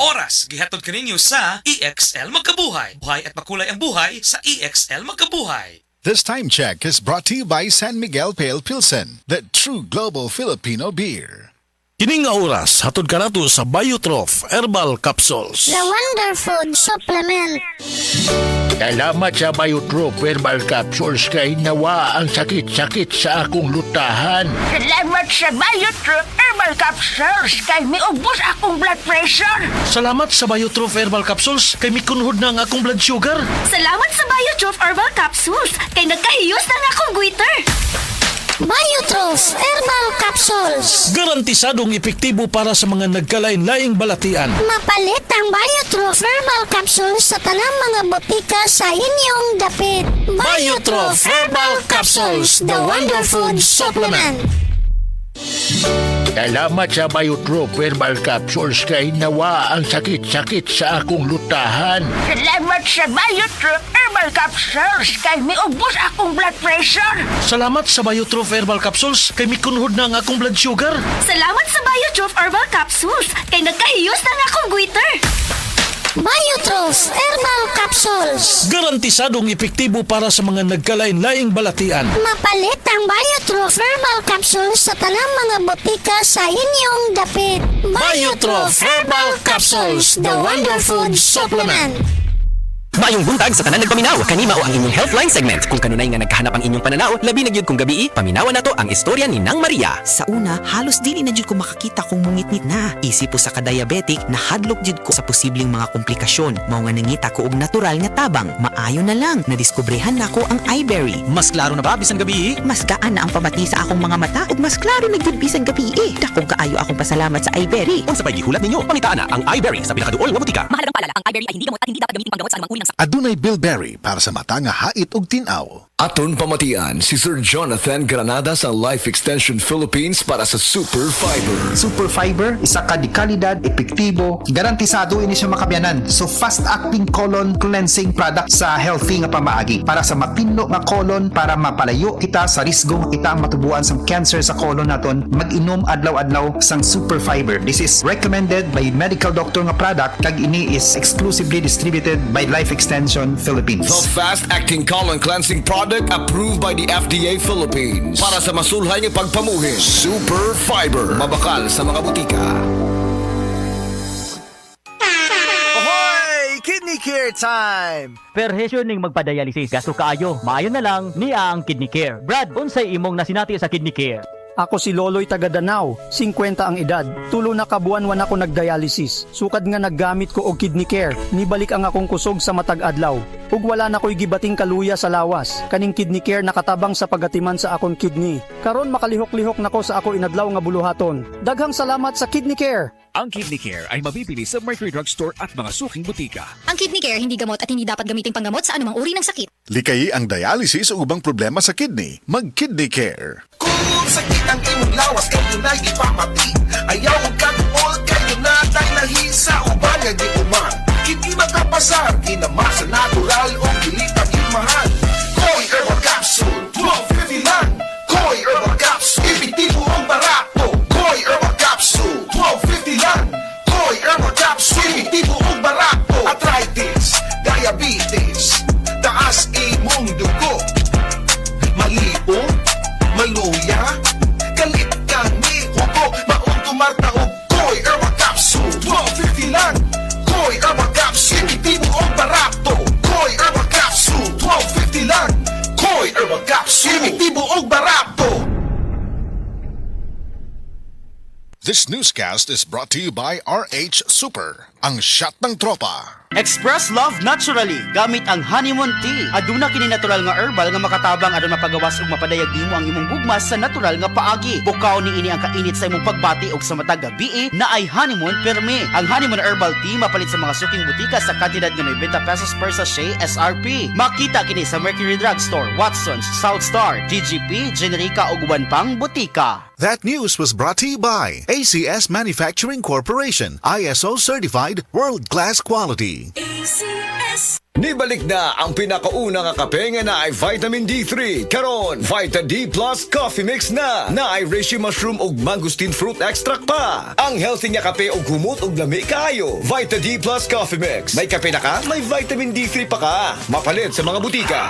oras gihatod kaninyo sa EXL Magkabuhay. Buhay at makulay ang buhay sa EXL Magkabuhay. This time check is brought to you by San Miguel Pale Pilsen, the true global Filipino beer. Kining nga oras, hatod ka nato sa Biotrof Herbal Capsules. The Wonder Food Supplement. Salamat sa Biotrof Herbal Capsules kay nawa ang sakit-sakit sa akong lutahan. Salamat sa Biotrof Herbal Capsules kay miubos akong blood pressure. Salamat sa Biotrof Herbal Capsules kay mikunhod na ang akong blood sugar. Salamat sa Biotrof Herbal Capsules kay nagkahiyos na akong goiter. Biotrof Herbal Capsules. Garantisadong epektibo para sa mga nagkalain-laing balatian. Mapalit ang Biotrof Herbal Capsules sa tanang mga botika sa inyong dapit. Biotrof Herbal Capsules, the Wonder Food Supplement. Salamat sa Biotrof Herbal Capsules kay nawa ang sakit-sakit sa akong lutahan. Salamat sa Biotrof Herbal Capsules kay miubos akong blood pressure. Salamat sa Biotrof Herbal Capsules kay mikunhod na ang akong blood sugar. Salamat sa Biotrof Herbal Capsules kay nagkahiyos na akong goiter. Biotrof Herbal Capsules. Garantisadong epektibo para sa mga nagkalain-laing balatian. Mapalit ang Biotrof Herbal Capsules sa tanang mga botika sa inyong dapit. Biotrof Herbal Capsules, the Wonder Food Supplement. Mayong buntag sa tanan nagpaminaw, kanima o ang inyong Healthline segment. Kung kanunay nga nagkahanap ang inyong pananaw, labi na gyud kung gabi, paminawan nato ang istorya ni Nang Maria. Sa una, halos dili na jud ko makakita kung mungit-ngit na. Isip po sa ka-diabetic, nahadlok jud ko sa posibleng mga komplikasyon. Mao nga nangita ko og natural nga tabang. Maayo na lang, nadiskobrehan nako ang iBerry. Mas klaro na ba bisan gabi? Mas gaan na ang pamati sa akong mga mata ug mas klaro na jud bisan gabi. Dakong kaayo akong pasalamat sa iBerry. Unsa pay gihulat ninyo? Pangitaan na ang iBerry sa pinakaduol nga butika. Mahalagang paalala, ang iBerry ay hindi gamot at hindi dapat gamitin panggamot sa anumang uri ng sakit. Adunay bilberry para sa mata nga hait ug tinaw. Aton pamatian si Sir Jonathan Granada sa Life Extension Philippines para sa Super Fiber. Super Fiber, isa ka di kalidad, epektibo, garantisado ini siya makabiyanan. So fast-acting colon cleansing product sa healthy nga pamaagi para sa mapinlo nga colon para mapalayo kita sa risgong kita matubuan sa cancer sa colon naton. Mag-inom adlaw-adlaw sang Super Fiber. This is recommended by medical doctor nga product kag ini is exclusively distributed by Life Extension Philippines. The fast-acting colon cleansing product approved by the FDA Philippines para sa masulhay nga pagpamuhin. Super Fiber, mabakal sa mga butika. Ahoy! Kidney Care time! Perhesyon ning magpa-dialysis, gasto kaayo, maayo na lang niya ang Kidney Care. Brad, unsay imong nasinati sa Kidney Care? Ako si Loloy taga Danau, 50 ang edad. Tulo na kabuan-wan ako nagdialysis. Sukad nga naggamit ko og Kidney Care. Nibalik ang akong kusog sa matag adlaw. Ug wala na ko'y gibating kaluya sa lawas. Kaning Kidney Care nakatabang sa pagatiman sa akong kidney. Karon makalihok-lihok nako sa ako inadlaw nga buluhaton. Daghang salamat sa Kidney Care. Ang Kidney Care ay mabibili sa Mercury Drug Store at mga suking butika. Ang Kidney Care hindi gamot at hindi dapat gamitin panggamot sa anumang uri ng sakit. Likayi ang dialysis o ubang problema sa kidney. Mag-Kidney Care. Kung sakit ang imong lawas, kayo na ipapati. Ayaw ang katuol, kayo na tayo nahisa. Uban nga di uman, hindi makapasar. Kinamasa natural o kilitang imahal. Koy Herbal Capsule, 12.50 lang. Koy Herbal Capsule, epektibo ang barato. Koy Herbal Capsule, 12.50 lang. Koy Herbal Capsule, epektibo ang barato. Arthritis, diabetes, taas imong dugo, malipong, maluya, galit ka ni hugo, maong tumartaog. Koy Herbal Capsule, 12.50 lang. Koy Herbal Capsule, epektibo ang barato. Koy Herbal Capsule, 12.50 lang. Koy Herbal Capsule, epektibo ang barato. This newscast is brought to you by RH Super, ang shot ng tropa. Express love naturally gamit ang honeymoon tea. Aduna kini natural nga herbal nga makatabang aron mapagawas ug mapadayag nimo ang imong gugmas sa natural nga paagi. Bukaw ni ini ang kainit sa imong pagbati ug sa matag gabi na ay honeymoon permi. Ang honeymoon herbal tea mapalit sa mga suking butika sa kantidad nga 90 pesos per sachet SRP. Makita kini sa Mercury Drug Store, Watson's, South Star, DGP, Generica ug uban pang butika. That news was brought to you by ACS Manufacturing Corporation, ISO certified, world-class quality. ACS Nibalik na ang pinakauna nga kape nga na ay vitamin D3. Karon, Vita D Plus Coffee Mix na ay reishi mushroom ug mangosteen fruit extract pa. Ang healthy nga kape ug humot ug lami kaayo. Vita D Plus Coffee Mix. May kape na ka, may vitamin D3 pa ka. Mapalit sa mga butika.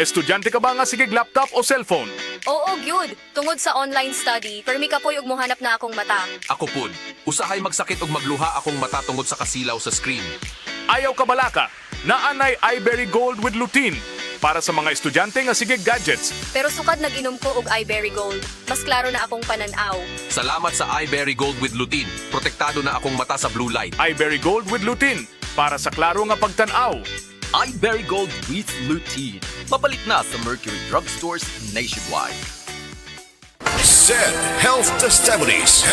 Estudyante ka ba nga sigig laptop o cellphone? Oo, gyud. Tungod sa online study, permi ka po yung muhanap na akong mata. Ako pud, usahay magsakit ug magluha akong mata tungod sa kasilaw sa screen. Ayaw ka balaka, naanay iBerry Gold with lutein para sa mga estudyante nga sigig gadgets. Pero sukad nag-inom ko og iBerry Gold. Mas klaro na akong pananaw. Salamat sa iBerry Gold with lutein. Protektado na akong mata sa blue light. iBerry Gold with lutein para sa klaro nga pagtanaw. iBerry Gold with lutein. Mapalit na sa Mercury Drugstores nationwide. SED Health Testimonies.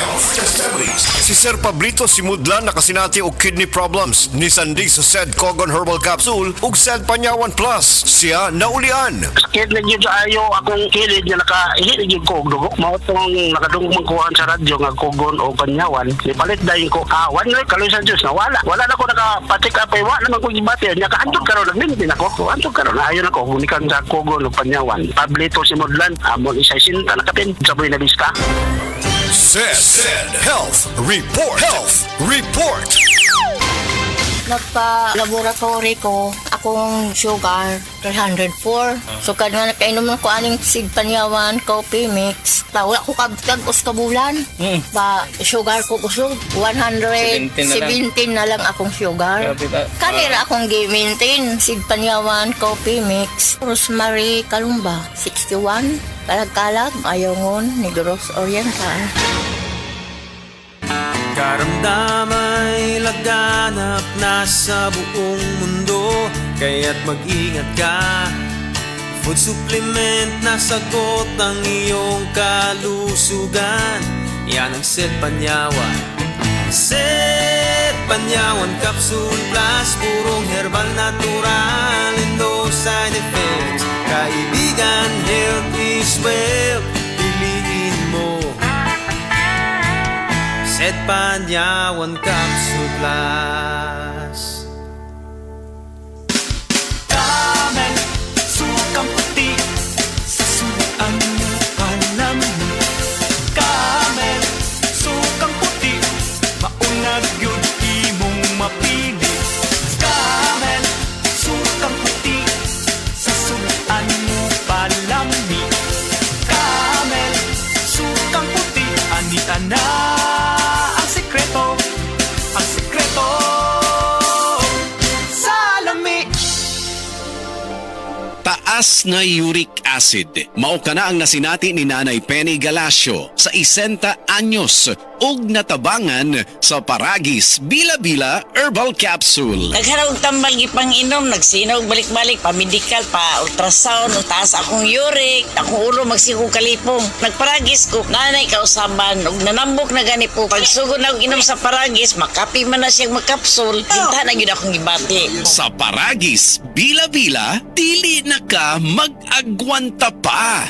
Si Sir Pablito Simudlan nakasinati og kidney problems ni sandig sa SED Cogon Herbal Capsule ug SED Panyawan Plus. Siya naulian. Sakit na gyud ayo akong kilid nga nakaihit gyud ko og dugo. Mao tong nakadungog magkuhan sa radyo nga Cogon o Panyawan. Ipalit dayon ko kawan na kaloy sa Dios na wala. Wala na ko nakapatik apay wa naman ko gibati nya kaadto karon nagmintin ako. Anto karon ayo na ko munikan sa Cogon o Panyawan. Pablito Simudlan amon isa sinta nakapin saboy na biska. SED Health Report. Nagpa-laboratory ko, akong sugar, 304. So, kadang nakainom ko aning Sig Panyawan, coffee mix. Wala ko kabutag sa bulan. Ba, sugar ko kusog. 117 na lang akong sugar. Kanira akong gi-maintain. Sig Panyawan, coffee mix. Rosemary Kalumba, 61. Kalag-kalag, Ayongon, Negros Oriental. Karamdamay laganap na sa buong mundo, kaya't mag-ingat ka. Food supplement na sagot ang iyong kalusugan. Yan ang SED Panyawan. SED Panyawan Capsule Plus, purong herbal natural and no side effects. Kaibigan, health is wealth, piliin mo SED Panyawan Capsule Plus. Camel, sukang puti, sa suan mo palamig. Camel, sukang puti, maunag yun imong mapili. Camel, sukang puti, sa suan mo palamig. Camel, sukang puti, anita na. Taas na uric acid. Mao kana ang nasinati ni Nanay Penny Galasio sa 60 anyos ug natabangan sa Paragis Bila-Bila Herbal Capsule. Nagharog tambal gipang inom, nagsinaw balik-balik pa medical pa ultrasound, taas akong uric, akong ulo magsikog kalipong. Nagparagis ko, nanay kausaban ug nanambok na gani po. Pagsugod na og inom sa Paragis, makapi man na siyang magkapsul, dinta na gyud akong gibati. Sa Paragis Bila-Bila, dili na ka mag-agwanta pa.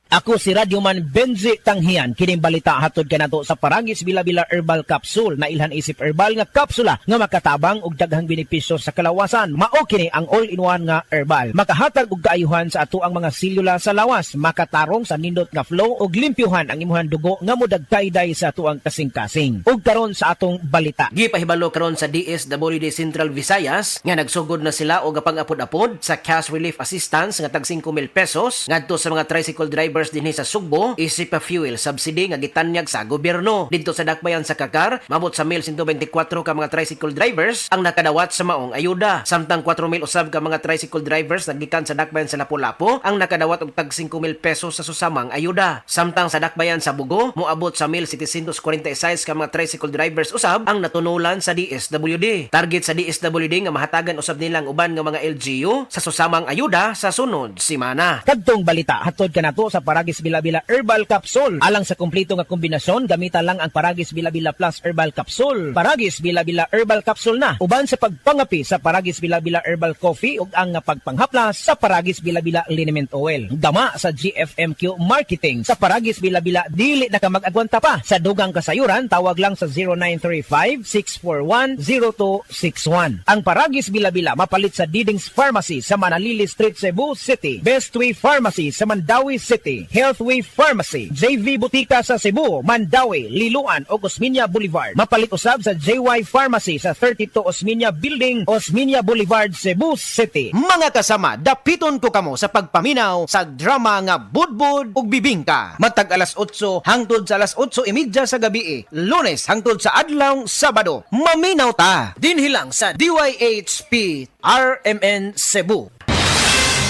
Ako si Radyoman Benzi Tanghian, kining balita hatod kanato sa Paragis Bila-Bila Herbal Capsule na ilhan isip herbal nga kapsula nga makatabang og daghang benepisyo sa kalawasan. Mao kini ang all-in-one nga herbal. Makahatag og kaayuhan sa ato ang mga selula sa lawas, makatarong sa nindot nga flow ug limpyuhan ang imuhang dugo nga mudagtayday sa atuang kasing-kasing. Ug karon sa atong balita. Gipahibalo karon sa DSWD Central Visayas nga nagsugod na sila og pang-apod-apod sa cash relief assistance nga tag 5,000 pesos ngadto sa mga tricycle driver dinhi sa Sugbo, isip pa fuel subsidy nga gitanyag sa gobyerno. Dito sa dakbayan sa Kakar, mabot sa 1,124 ka mga tricycle drivers ang nakadawat sa maong ayuda. Samtang 4,000 usab ka mga tricycle drivers nagikan sa dakbayan sa Lapu-Lapu ang nakadawat og tag 5,000 pesos sa susamang ayuda. Samtang sa dakbayan sa Bugo, moabot sa 1,746 ka mga tricycle drivers usab ang natunulan sa DSWD. Target sa DSWD nga mahatagan usab nilang uban nga mga LGU sa susamang ayuda sa sunod simana. Kadtong balita hatod kanato sa Paragis Bila-Bila Herbal Capsule. Alang sa kumpleto nga kombinasyon, gamitan lang ang Paragis Bila-Bila Plus Herbal Capsule. Paragis Bila-Bila Herbal Capsule na. Uban sa pagpangapi sa Paragis Bila-Bila Herbal Coffee ug ang pagpanghaplas sa Paragis Bila-Bila Liniment Oil. Dama sa GFMQ Marketing. Sa Paragis Bila-Bila dili na ka mag-agwanta pa. Sa dugang kasayuran, tawag lang sa 0935-641-0261. Ang Paragis Bila-Bila mapalit sa Didings Pharmacy sa Manalili Street, Cebu City. Best Way Pharmacy sa Mandawi City. Healthway Pharmacy, JV Butika sa Cebu, Mandawi, Liloan o Osmeña Boulevard. Mapalit usab sa JY Pharmacy sa 32 Osmeña Building, Osmeña Boulevard, Cebu City. Mga kasama, dapiton ko kamo sa pagpaminaw sa drama nga Budbud ug Bibingka. Matag alas 8 hangtod sa alas 8:30 sa gabi. Lunes hangtod sa adlaw Sabado. Maminaw ta. Dinhilang sa DYHP RMN Cebu.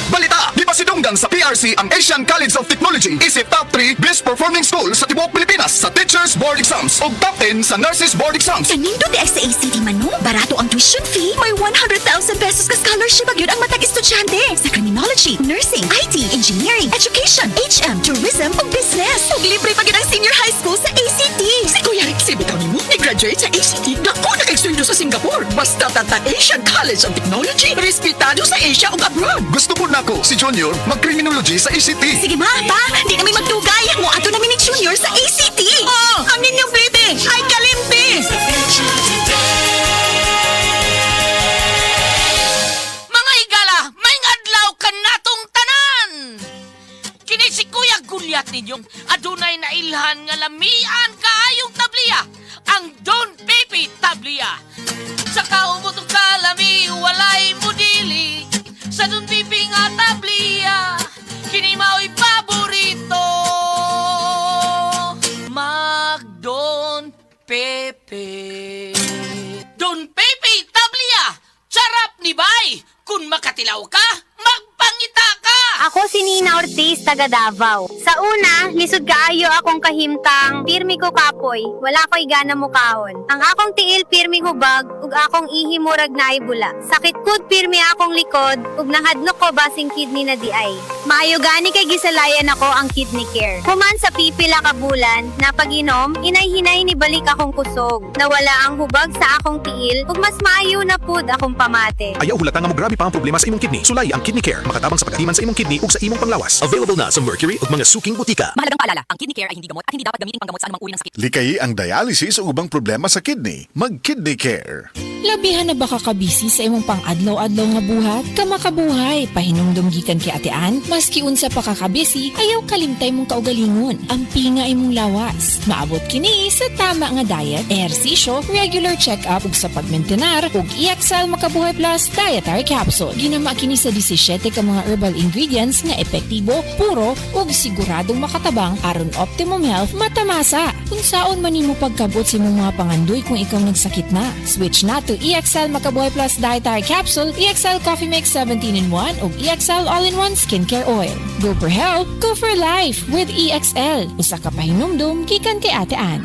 Balita! Di ba sidunggan sa PRC ang Asian College of Technology isip top 3 best performing school sa tibuok Pilipinas sa Teachers Board Exams ug top 10 sa Nurses Board Exams. Kanindo di ay sa ACT man no? Barato ang tuition fee. May 100,000 pesos ka scholarship agyud ang matag estudyante sa criminology, nursing, IT, engineering, education, HM, tourism ug business. Ug libre pa gyud ang senior high school sa ACT. Si Kuya Rexy bitaw nimo ni-graduate sa ACT. Dako na kay sa Singapore. Basta tata Asian College of Technology, respetado sa Asia ug abroad. Gusto po nako si Junior mag-criminology sa ACT. Sige ma, pa, di namin magdugay. Mo ato namin ni Junior sa ACT. Oh, ang inyong baby ay kalimpi. Mga higala, may adlaw ka natong tanan. Kini si Kuya Gulyat ninyong adunay na ilhan nga lamian kaayong tabliya. Ang Don Pepe Tablia. Sa kaumutong kalami, walay mudili. Sa Don Pepe nga tablia, kini mao'y paborito. Mag Don Pepe. Don Pepe Tablia, sarap ni bay. Kung makatilaw ka, magpangita ka. Ako si Nina Ortiz, taga Davao. Sa una, lisod kaayo akong kahimtang, pirmi ko kapoy, wala ko'y gana mukahon. Ang akong tiil pirmi hubag, ug akong ihimurag na ibula. Sakit kud pirmi akong likod, ug nahadlok ko basing kidney na di ay. Maayo gani kay gisalayan ako ang kidney care. Human sa pipila ka bulan, na pag-inom, inay-hinay ni balik akong kusog. Nawala ang hubag sa akong tiil, ug mas maayo na pud akong pamate. Ayaw hulata nga mo grabe pa ang problema sa imong kidney. Sulay ang Kidney Care. Makatabang sa pagatiman sa imong kidney ug sa imong panglawas. Available na sa Mercury ug mga suking butika. Mahalagang paalala, ang kidney care ay hindi gamot at hindi dapat gamitin panggamot sa anumang uri ng sakit. Likayi ang dialysis o ubang problema sa kidney. Mag-Kidney Care. Labihan na baka kabisi sa imong pang-adlaw-adlaw nga buhat? Kamakabuhay, pahinumdum gikan kay atean, maski unsa pa kakabisi, ayaw kalimtay mong kaugalingon. Ang pinga imong lawas. Maabot kini sa tama nga diet, ehersisyo, regular check-up ug sa pagmentenar ug EXL Makabuhay Plus Dietary Capsule. Ginama kini sa 17 ka mga herbal ingredients nga epektibo, puro ug siguradong makatabang aron optimum health matamasa. Kung saon man nimo pagkabot sa imong mga pangandoy kung ikaw nagsakit na, switch na to EXL Makabuhay Plus Dietary Capsule, EXL Coffee Mix 17-in-1 ug EXL All-in-1 Skincare Oil. Go for health, go for life with EXL. Usa ka pahinumdum gikan kay Ate Ann.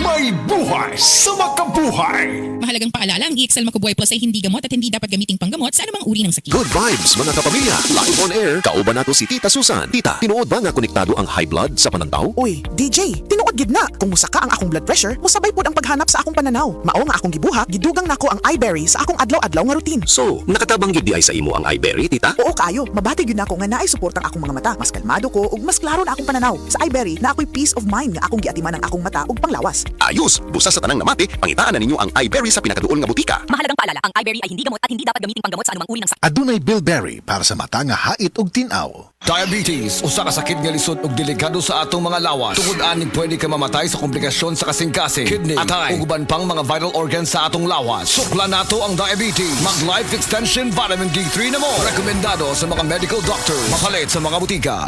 May buhay sa makabuhay. Mahalagang paalala, ang EXL Makabuhay Plus ay hindi gamot at hindi dapat gamiting panggamot sa anumang uri ng sakit. Good vibes mga kapamilya. Live on air. Kauban nato si Tita Susan. Tita, tinuod ba nga konektado ang high blood sa panantaw? Uy, DJ, tinuod gid na. Kung musaka ang akong blood pressure, musabay pod ang paghanap sa akong pananaw. Mao nga akong gibuhat, gidugang nako ang iBerry sa akong adlaw-adlaw nga routine. So, nakatabang gid di ay sa imo ang iBerry, tita? Oo kayo, mabati gyud nako nga naay suportang akong mga mata. Mas kalmado ko ug mas klaro na akong pananaw. Sa iBerry na ako'y peace of mind nga akong giatiman ang akong mata ug panglawas. Ayos, busa sa tanang namati, pangitaan na ninyo ang iBerry sa pinakaduol nga butika. Mahalagang paalala, ang iBerry ay hindi gamot at hindi dapat gamiting panggamot sa anumang uri ng sakit. Adunay Bilberry para sa mata nga hait ug tinaw. Diabetes, usa ka sakit nga lisod ug delikado sa atong mga lawas. Tungod ani pwede ka mamatay sa komplikasyon sa kasing-kasing, kidney, atay, ug uban pang mga vital organs sa atong lawas. Sukla nato ang diabetes. Mag Life Extension Vitamin D3 na mo. Rekomendado sa mga medical doctor. Mapalit sa mga butika.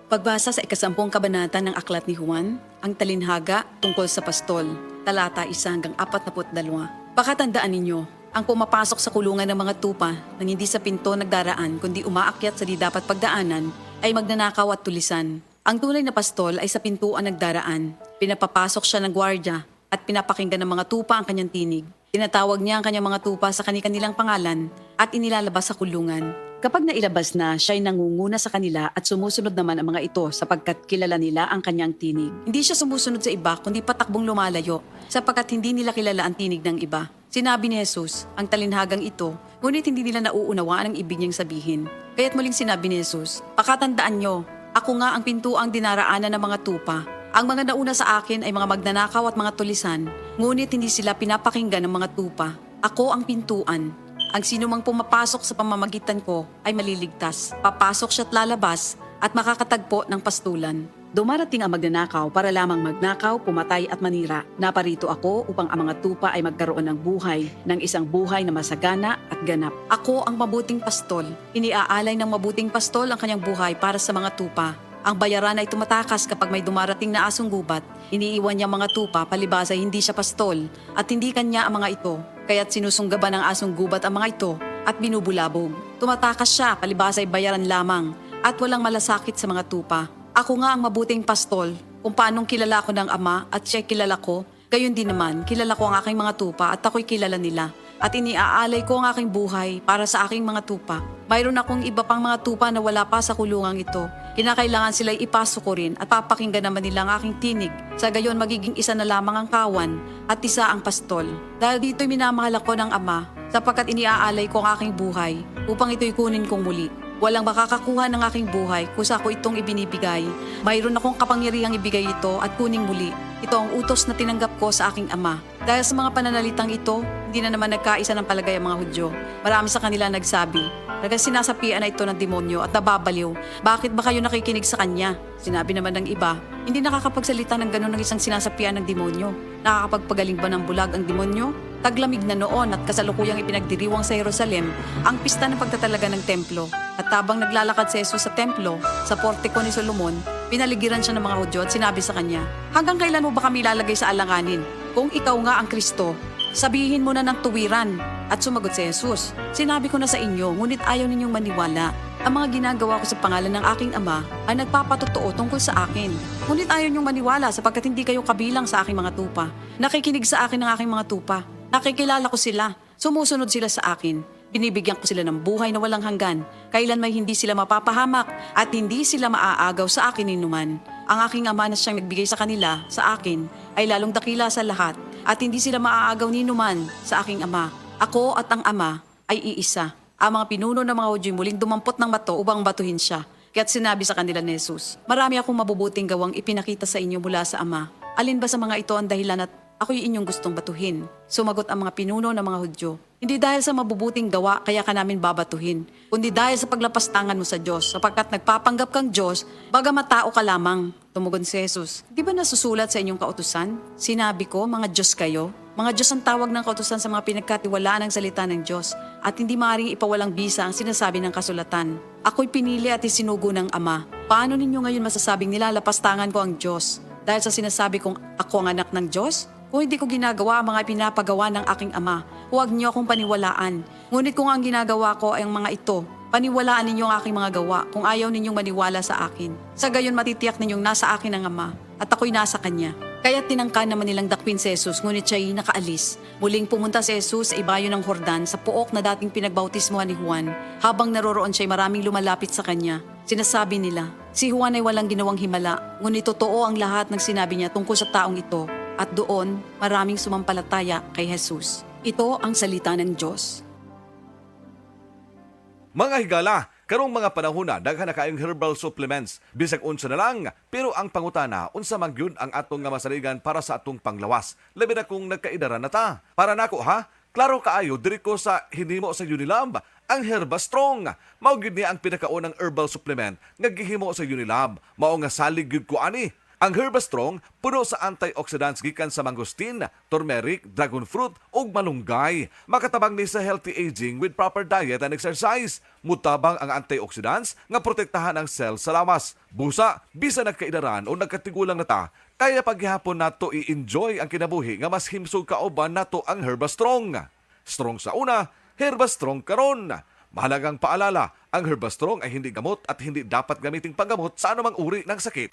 Pagbasa sa 10 kabanata ng Aklat ni Juan, ang talinhaga tungkol sa pastol, talata 1-42. Pakatandaan ninyo, ang pumapasok sa kulungan ng mga tupa nang hindi sa pinto nagdaraan kundi umaakyat sa di dapat pagdaanan ay magnanakaw at tulisan. Ang tunay na pastol ay sa pintuan nagdaraan. Pinapapasok siya ng gwardya at pinapakinggan ng mga tupa ang kanyang tinig. Tinatawag niya ang kanyang mga tupa sa kanilang pangalan at inilalabas sa kulungan. Kapag nailabas na, siya'y nangunguna sa kanila at sumusunod naman ang mga ito sapagkat kilala nila ang kanyang tinig. Hindi siya sumusunod sa iba kundi patakbong lumalayo sapagkat hindi nila kilala ang tinig ng iba. Sinabi ni Jesus, ang talinhagang ito, ngunit hindi nila nauunawaan ang ibig niyang sabihin. Kaya't muling sinabi ni Jesus, pakatandaan nyo, ako nga ang pintuang dinaraanan ng mga tupa. Ang mga nauna sa akin ay mga magnanakaw at mga tulisan, ngunit hindi sila pinapakinggan ng mga tupa. Ako ang pintuan. Ang sino mang pumapasok sa pamamagitan ko ay maliligtas. Papasok siya't lalabas at makakatagpo ng pastulan. Dumarating ang magnanakaw para lamang magnakaw, pumatay at manira. Naparito ako upang ang mga tupa ay magkaroon ng buhay, ng isang buhay na masagana at ganap. Ako ang mabuting pastol. Iniaalay ng mabuting pastol ang kanyang buhay para sa mga tupa. Ang bayaran ay tumatakas kapag may dumarating na asong gubat. Iniiwan niya mga tupa palibas ay hindi siya pastol at hindi kanya ang mga ito. Kaya't sinusunggaban ng asong gubat ang mga ito at binubulabog. Tumatakas siya palibas ay bayaran lamang at walang malasakit sa mga tupa. Ako nga ang mabuting pastol, kung paanong kilala ko ng Ama at siya kilala ko, gayon din naman kilala ko ang aking mga tupa at ako'y kilala nila. At iniaalay ko ang aking buhay para sa aking mga tupa. Mayroon akong iba pang mga tupa na wala pa sa kulungang ito. Kinakailangan sila'y ipasok ko rin at papakinggan naman nila ang aking tinig. Sa gayon magiging isa na lamang ang kawan at isa ang pastol. Dahil dito'y minamahal ako ng Ama sapagkat iniaalay ko ang aking buhay upang ito'y kunin kong muli. Walang makakakuha ng aking buhay kusa ko itong ibinibigay. Mayroon akong kapangyarihang ibigay ito at kuning muli. Ito ang utos na tinanggap ko sa aking Ama. Dahil sa mga pananalitang ito, hindi na naman nagkaisa ng palagay ang mga Hudyo. Marami sa kanila nagsabi, sinasapian na ito ng demonyo at nababaliw. Bakit ba kayo nakikinig sa kanya? Sinabi naman ng iba, hindi nakakapagsalita ng ganun ng isang sinasapian ng demonyo. Nakakapagpagaling ba ng bulag ang demonyo? Taglamig na noon at kasalukuyang ipinagdiriwang sa Jerusalem ang pista ng pagtatalaga ng templo. At habang naglalakad si Jesus sa templo, sa portiko ni Solomon, pinaligiran siya ng mga Hudyo at sinabi sa kanya, hanggang kailan mo ba kami lalagay sa alanganin? Kung ikaw nga ang Kristo, sabihin mo na ng tuwiran. At sumagot si Jesus, sinabi ko na sa inyo, ngunit ayaw ninyong maniwala. Ang mga ginagawa ko sa pangalan ng aking Ama ay nagpapatotoo tungkol sa akin. Ngunit ayaw ninyong maniwala sapagkat hindi kayo kabilang sa aking mga tupa. Nakikinig sa akin ng aking mga tupa. Nakikilala ko sila. Sumusunod sila sa akin. Binibigyan ko sila ng buhay na walang hanggan. Kailan may hindi sila mapapahamak at hindi sila maaagaw sa akin ninuman. Ang aking Ama na siyang nagbigay sa kanila, sa akin, ay lalong dakila sa lahat at hindi sila maaagaw ninuman sa aking Ama. Ako at ang Ama ay iisa. Ang mga pinuno ng mga Hudyo muling dumampot ng bato upang batuhin siya. Kaya't sinabi sa kanila ni Jesus, marami akong mabubuting gawang ipinakita sa inyo mula sa Ama. Alin ba sa mga ito ang dahilan at ako'y inyong gustong batuhin? Sumagot ang mga pinuno ng mga Hudyo, hindi dahil sa mabubuting gawa kaya ka namin babatuhin, kundi dahil sa paglapastangan mo sa Diyos, sapagkat nagpapanggap kang Diyos, bagamat tao ka lamang. Tumugon si Jesus, di ba nasusulat sa inyong kautusan? Sinabi ko, mga Diyos kayo. Mga Diyos ang tawag ng kautusan sa mga pinagkatiwalaan ng salita ng Diyos at hindi maaaring ipawalang bisa ang sinasabi ng kasulatan. Ako'y pinili at isinugo ng Ama. Paano ninyo ngayon masasabing nilalapastangan ko ang Diyos? Dahil sa sinasabi kong ako ang anak ng Diyos? Kung hindi ko ginagawa ang mga pinapagawa ng aking Ama, huwag niyo akong paniwalaan. Ngunit kung ang ginagawa ko ay ang mga ito, paniwalaan ninyo ang aking mga gawa kung ayaw ninyong maniwala sa akin. Sa gayon matitiyak ninyong nasa akin ang Ama at ako'y nasa Kanya. Kaya tinangka naman nilang dakpin si Jesus, ngunit siya'y nakaalis. Muling pumunta si Jesus sa ibayo ng Jordan sa puok na dating pinagbautismuhan ni Juan. Habang naroroon siya'y maraming lumalapit sa kanya. Sinasabi nila, si Juan ay walang ginawang himala, ngunit totoo ang lahat ng sinabi niya tungkol sa taong ito. At doon, maraming sumampalataya kay Jesus. Ito ang salita ng Diyos. Mga higala, karong mga panahon na daghan na kaayong herbal supplements, bisag unsa na lang, pero ang pangutana unsa man gyud ang atong nga masaligan para sa atong panglawas. Labi na kung nagkaidaran na ta. Para nako ha, klaro kaayo diri ko sa hinimo sa Unilab, ang Herba Strong. Mao gyud ni ang pinakaunang herbal supplement nga gihimo sa Unilab. Mao nga salig gyud ko ani. Ang Herba Strong puno sa antioxidants gikan sa mangosteen, turmeric, dragon fruit ug malunggay. Makatabang ni sa healthy aging with proper diet and exercise. Mutabang ang antioxidants nga protektahan ang cell sa lawas. Busa, bisa nagkaidaran o nagkatigulang na ta, kaya paghihapon nato i-enjoy ang kinabuhi nga mas himsog kauban nato ang Herba Strong. Strong sa una, Herba Strong karon. Mahalagang paalala, ang Herba Strong ay hindi gamot at hindi dapat gamiting panggamot sa anumang uri ng sakit.